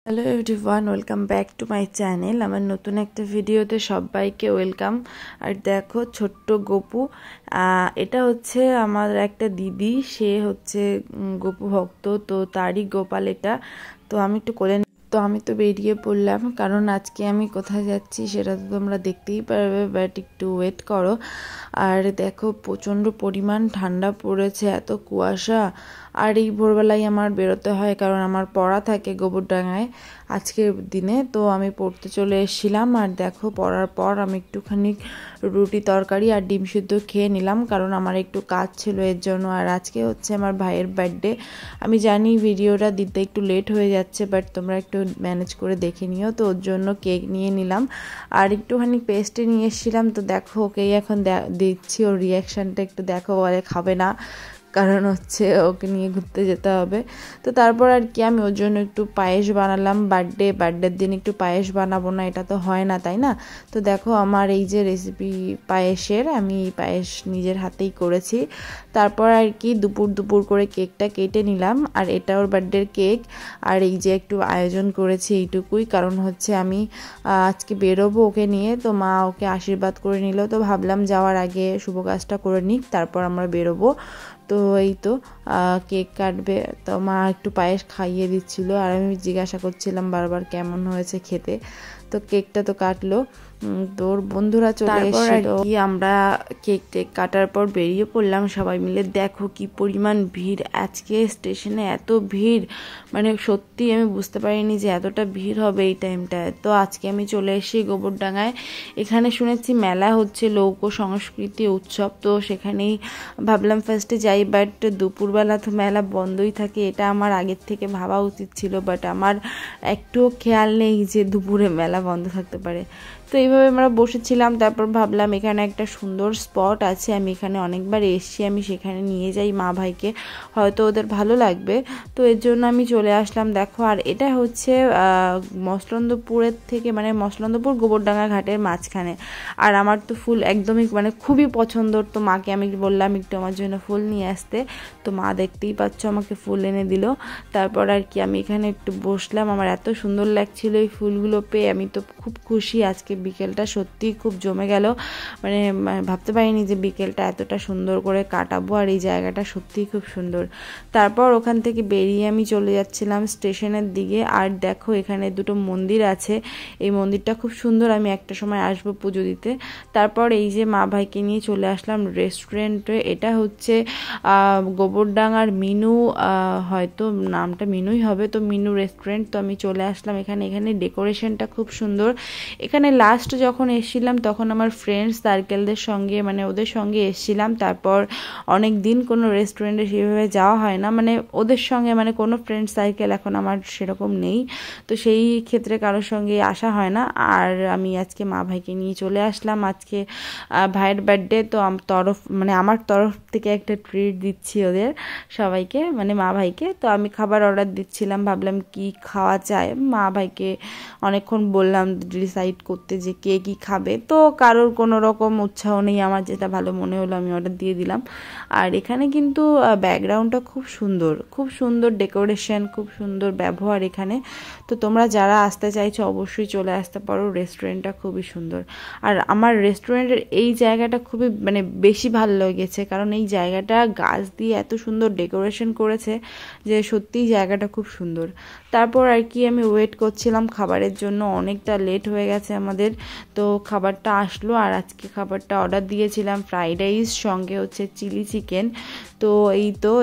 Hello everyone, welcome back to my channel. আমার নতুন একটা ভিডিওতে সবাইকে ওয়েলকাম। আর দেখো ছোট্ট গপু, এটা হচ্ছে আমার একটা দিদি, সে হচ্ছে গপু ভক্ত, তো তারই গোপাল এটা। তো আমি একটু কোলে আমি তো বেরিয়ে পড়লাম, কারণ আজকে আমি কোথায় যাচ্ছি সেটা তো তোমরা দেখতেই পারবে, বাট একটু ওয়েট করো। আর দেখো প্রচণ্ড পরিমাণ ঠান্ডা পড়েছে, এত কুয়াশা। আর এই ভোরবেলায় আমার বেরোতে হয়, কারণ আমার পড়া থাকে গোবরডাঙ্গায় আজকের দিনে। তো আমি পড়তে চলে এসেছিলাম, আর দেখো পড়ার পর আমি একটুখানি রুটি তরকারি আর ডিম সিদ্ধ খেয়ে নিলাম, কারণ আমার একটু কাজ ছিল এর জন্য। আর আজকে হচ্ছে আমার ভাইয়ের বার্থডে। আমি জানি ভিডিওটা দিতে একটু লেট হয়ে যাচ্ছে, বাট তোমরা একটু ম্যানেজ করে দেখে নিও। তো ওর জন্য কেক নিয়ে নিলাম আর একটুখানি পেস্ট্রি নিয়ে এসেছিলাম। তো দেখো ওকেই এখন দিচ্ছি, ওর রিয়াকশানটা একটু দেখো, বলে খাবে না, কারণ হচ্ছে ওকে নিয়ে ঘুরতে যেতে হবে। তো তারপর আর কি আমি ওর জন্য একটু পায়েস বানালাম। বার্থডের দিন একটু পায়েস বানাবো না, এটা তো হয় না, তাই না? তো দেখো আমার এই যে রেসিপি পায়েসের, আমি এই পায়েস নিজের হাতেই করেছি। তারপর আর কি দুপুর করে কেকটা কেটে নিলাম, আর এটা ওর বার্থডের কেক। আর এই যে একটু আয়োজন করেছি এইটুকুই, কারণ হচ্ছে আমি আজকে বেরোবো ওকে নিয়ে, তো মা ওকে আশীর্বাদ করে নিল। তো ভাবলাম যাওয়ার আগে শুভ কাজটা করে নিক, তারপর আমরা বেরোবো। তো এই তো কেক কাটবে, তো মা একটু পায়েস খাইয়ে দিচ্ছিল, আর আমি জিজ্ঞাসা করছিলাম বারবার কেমন হয়েছে খেতে। তো কেকটা তো কাটলো, তোর বন্ধুরা চলে এসেছিল। কি আমরা কেক কাটার পর বেরিয়ে পড়লাম সবাই মিলে। দেখো কি পরিমাণ ভিড় আজকে স্টেশনে, এত ভিড়, মানে সত্যি আমি বুঝতে পারিনি যে এতটা ভিড় হবে এই টাইমটায়। তো আজকে আমি চলে এসেছি গোবরডাঙ্গায়। এখানে শুনেছি মেলা হচ্ছে, লোক সংস্কৃতি উৎসব, তো সেখানেই ভাবলাম ফার্স্টে যাই, বাট দুপুরবেলা তো মেলা বন্ধই থাকে, এটা আমার আগের থেকে ভাবা উচিত ছিল, বাট আমার একটুও খেয়াল নেই যে দুপুরে মেলা বন্ধ থাকতে পারে। তো এইভাবে আমরা বসেছিলাম, তারপর ভাবলাম এখানে একটা সুন্দর স্পট আছে, আমি এখানে অনেকবার এসেছি, আমি সেখানে নিয়ে যাই মা ভাইকে, হয়তো ওদের ভালো লাগবে। তো এর জন্য আমি চলে আসলাম। দেখো, আর এটা হচ্ছে মসলন্দপুরের থেকে, মানে মসলন্দপুর গোবরডাঙ্গা ঘাটের মাঝখানে। আর আমার তো ফুল একদমই মানে খুবই পছন্দর, তো মাকে আমি বললাম একটু আমার জন্য ফুল নিয়ে আসতে, তো মা দেখতেই পাচ্ছ আমাকে ফুল এনে দিল। তারপর আর কি আমি এখানে একটু বসলাম, আমার এত সুন্দর লাগছিল এই ফুলগুলো পেয়ে, আমি তো খুব খুশি। আজকে বিকেলটা সত্যিই খুব জমে গেল, মানে ভাবতে পারিনি যে বিকেলটা এতটা সুন্দর করে কাটাবো, আর এই জায়গাটা সত্যিই খুব সুন্দর। তারপর ওখান থেকে বেরিয়ে আমি চলে যাচ্ছিলাম স্টেশনের দিকে। আর দেখো এখানে দুটো মন্দির আছে, এই মন্দিরটা খুব সুন্দর, আমি একটা সময় আসবো পুজো দিতে। তারপর এই যে মা ভাইকে নিয়ে চলে আসলাম রেস্টুরেন্টে। এটা হচ্ছে গোবরডাঙ্গার মিনু, হয়তো নামটা মিনুই হবে, তো মিনু রেস্টুরেন্ট। তো আমি চলে আসলাম এখানে ডেকোরেশনটা খুব সুন্দর। এখানে লাস্ট যখন এসেছিলাম তখন আমার ফ্রেন্ডস সার্কেলদের সঙ্গে, মানে ওদের সঙ্গে এসেছিলাম। তারপর অনেক দিন কোনো রেস্টুরেন্টে সেভাবে যাওয়া হয় না, মানে ওদের সঙ্গে, মানে কোনো ফ্রেন্ড সার্কেল এখন আমার সেরকম নেই, তো সেই ক্ষেত্রে কারোর সঙ্গে আসা হয় না। আর আমি আজকে মা ভাইকে নিয়ে চলে আসলাম, আজকে ভাইয়ের বার্থডে, তো আমার তরফ থেকে একটা ট্রিট দিচ্ছি ওদের সবাইকে, মানে মা ভাইকে। তো আমি খাবার অর্ডার দিচ্ছিলাম, ভাবলাম কি খাওয়া যায়, মা ভাইকে অনেকক্ষণ বললাম ডিসাইড করতে যে কে কী খাবে, তো কারোর কোনো রকম উৎসাহ নেই, আমার যেটা ভালো মনে হলো আমি অর্ডার দিয়ে দিলাম। আর এখানে কিন্তু ব্যাকগ্রাউন্ডটা খুব সুন্দর ডেকোরেশন, খুব সুন্দর ব্যবহার এখানে। তো তোমরা যারা আসতে চাইছো অবশ্যই চলে আসতে পারো, রেস্টুরেন্টটা খুবই সুন্দর। আর আমার রেস্টুরেন্টের এই জায়গাটা খুবই মানে বেশি ভালো লেগেছে, কারণ এই জায়গাটা গাছ দিয়ে এত সুন্দর ডেকোরেশন করেছে যে সত্যিই জায়গাটা খুব সুন্দর। তারপর আর কি আমি ওয়েট করছিলাম খাবারের জন্য, অনেকটা লেট হয়ে গেছে আমাদের। তো খাবারটা আসলো, আর আজকে খাবারটা অর্ডার দিয়েছিলাম ফ্রাইড রাইস, সঙ্গে হচ্ছে চিলি চিকেন। তো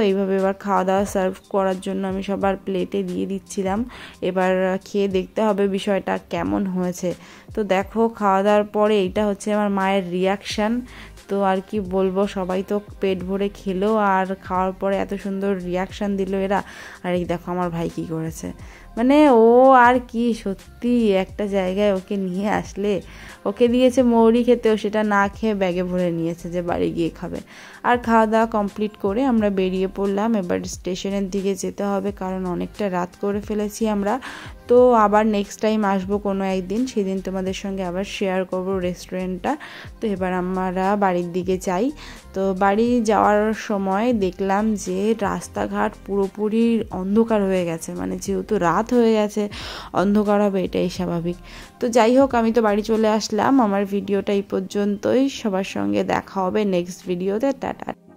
এইভাবে এবার খাওয়া দাওয়া সার্ভ করার জন্য আমি সবার প্লেটে দিয়ে দিচ্ছিলাম। এবার খেয়ে দেখতে হবে বিষয়টা কেমন হয়েছে। তো দেখো খাওয়া দাওয়ার পরে এইটা হচ্ছে আমার মায়ের রিয়াকশান। তো আর কি বলবো, সবাই তো পেট ভরে খেলো, আর খাওয়ার পরে এত সুন্দর রিয়াকশান দিল এরা। আর এই দেখো আমার ভাই কী করেছে, মানে ও আর কি, সত্যি একটা জায়গায় ওকে নিয়ে আসলে, ওকে দিয়েছে মৌরি খেতেও, সেটা না খেয়ে ব্যাগে ভরে নিয়েছে যে বাড়ি গিয়ে খাবে। আর খাওয়া দাওয়া কমপ্লিট করে আমরা বেরিয়ে পড়লাম, এবার স্টেশনের দিকে যেতে হবে, কারণ অনেকটা রাত করে ফেলেছি আমরা। তো আবার নেক্সট টাইম আসবো কোনো একদিন, সেদিন তোমাদের সঙ্গে আবার শেয়ার করবো রেস্টুরেন্টটা। তো এবার আমরা বাড়ির দিকে যাই। তো বাড়ি যাওয়ার সময় দেখলাম যে রাস্তাঘাট পুরোপুরি অন্ধকার হয়ে গেছে, মানে যেহেতু রাত হয়ে গেছে অন্ধকার হবে এটাই স্বাভাবিক। তো যাই হোক, আমি তো বাড়ি চলে আসলাম। আমার ভিডিওটা এই পর্যন্তই, সবার সঙ্গে দেখা হবে নেক্সট ভিডিওতে। টাটা।